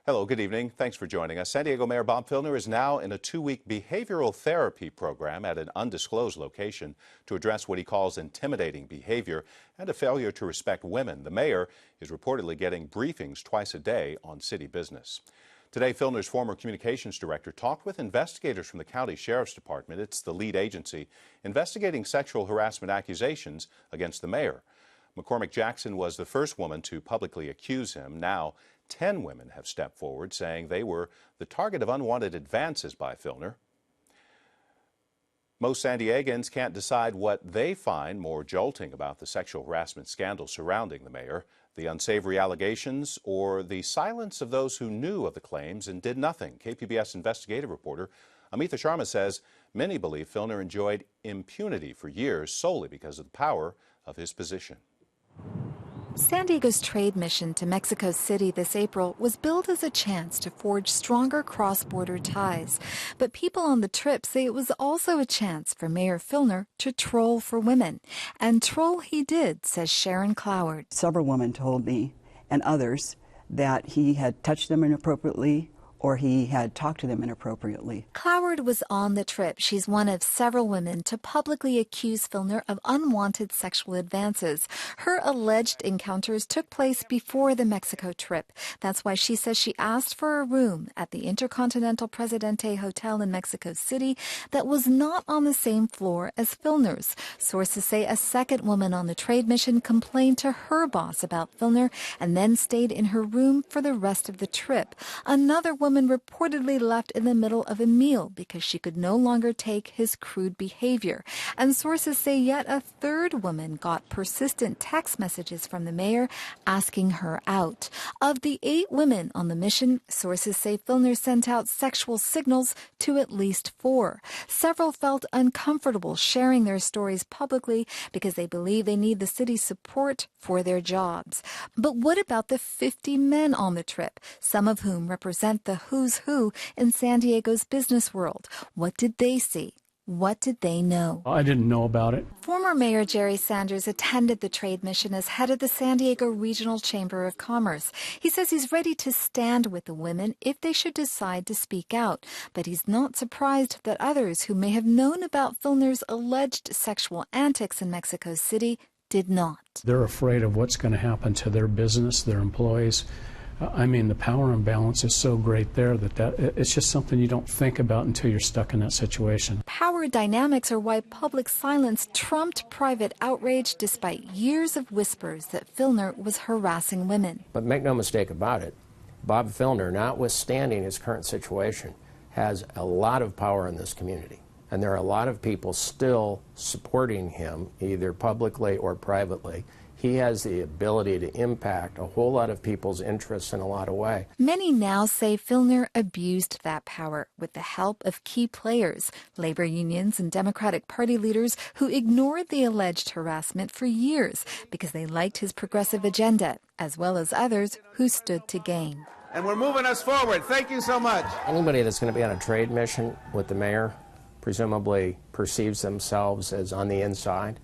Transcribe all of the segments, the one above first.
Hello, good evening. Thanks for joining us. San Diego Mayor Bob Filner is now in a 2-week behavioral therapy program at an undisclosed location to address what he calls intimidating behavior and a failure to respect women. The mayor is reportedly getting briefings twice a day on city business. Today, Filner's former communications director talked with investigators from the county sheriff's department. It's the lead agency investigating sexual harassment accusations against the mayor. McCormick Jackson was the first woman to publicly accuse him. Now, 10 women have stepped forward saying they were the target of unwanted advances by Filner. Most San Diegans can't decide what they find more jolting about the sexual harassment scandal surrounding the mayor, the unsavory allegations, or the silence of those who knew of the claims and did nothing. KPBS investigative reporter Amitha Sharma says many believe Filner enjoyed impunity for years solely because of the power of his position. San Diego's trade mission to Mexico City this April was billed as a chance to forge stronger cross-border ties. But people on the trip say it was also a chance for Mayor Filner to troll for women. And troll he did, says Sharon Cloward. Several women told me, and others, that he had touched them inappropriately or he had talked to them inappropriately. Cloward was on the trip. She's one of several women to publicly accuse Filner of unwanted sexual advances. Her alleged encounters took place before the Mexico trip. That's why she says she asked for a room at the Intercontinental Presidente Hotel in Mexico City that was not on the same floor as Filner's. Sources say a second woman on the trade mission complained to her boss about Filner and then stayed in her room for the rest of the trip. Another woman reportedly left in the middle of a meal because she could no longer take his crude behavior. And sources say yet a third woman got persistent text messages from the mayor asking her out. Of the 8 women on the mission, sources say Filner sent out sexual signals to at least 4. Several felt uncomfortable sharing their stories publicly because they believe they need the city's support for their jobs. But what about the 50 men on the trip, some of whom represent the who's who in San Diego's business world? What did they see? What did they know? I didn't know about it. Former Mayor Jerry Sanders attended the trade mission as head of the San Diego Regional Chamber of Commerce. He says he's ready to stand with the women if they should decide to speak out. But he's not surprised that others who may have known about Filner's alleged sexual antics in Mexico City did not. They're afraid of what's going to happen to their business, their employees. I mean, the power imbalance is so great there that it's just something you don't think about until you're stuck in that situation. Power dynamics are why public silence trumped private outrage despite years of whispers that Filner was harassing women. But make no mistake about it, Bob Filner, notwithstanding his current situation, has a lot of power in this community. And there are a lot of people still supporting him, either publicly or privately. He has the ability to impact a whole lot of people's interests in a lot of ways. Many now say Filner abused that power with the help of key players, labor unions and Democratic Party leaders who ignored the alleged harassment for years because they liked his progressive agenda, as well as others who stood to gain. And we're moving us forward. Thank you so much. Anybody that's going to be on a trade mission with the mayor presumably perceives themselves as on the inside.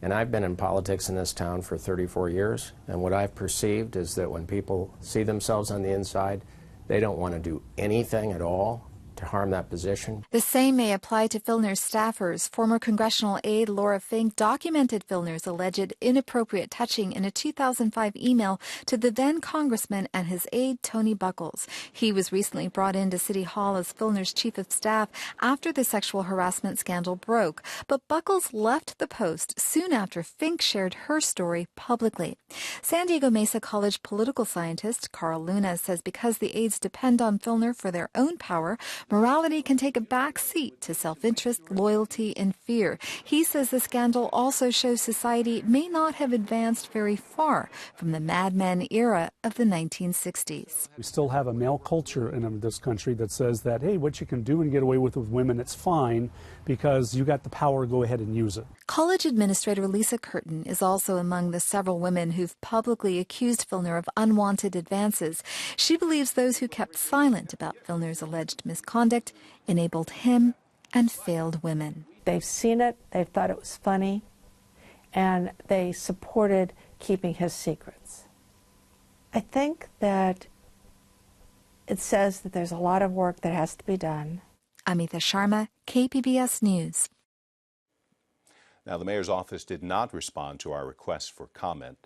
And I've been in politics in this town for 34 years, and what I've perceived is that when people see themselves on the inside, they don't want to do anything at all to harm that position. The same may apply to Filner's staffers. Former congressional aide Laura Fink documented Filner's alleged inappropriate touching in a 2005 email to the then congressman and his aide Tony Buckles. He was recently brought into City Hall as Filner's chief of staff after the sexual harassment scandal broke. But Buckles left the post soon after Fink shared her story publicly. San Diego Mesa College political scientist Carl Luna says because the aides depend on Filner for their own power, morality can take a back seat to self-interest, loyalty, and fear. He says the scandal also shows society may not have advanced very far from the madmen era of the 1960s. We still have a male culture in this country that says that, hey, what you can do and get away with women, it's fine because you got the power, go ahead and use it. College administrator Lisa Curtin is also among the several women who've publicly accused Filner of unwanted advances. She believes those who kept silent about Filner's alleged misconduct enabled him and failed women. They've seen it, they've thought it was funny, and they supported keeping his secrets. I think that It says that there's a lot of work that has to be done. Amita Sharma, KPBS News. Now, the mayor's office did not respond to our request for comment.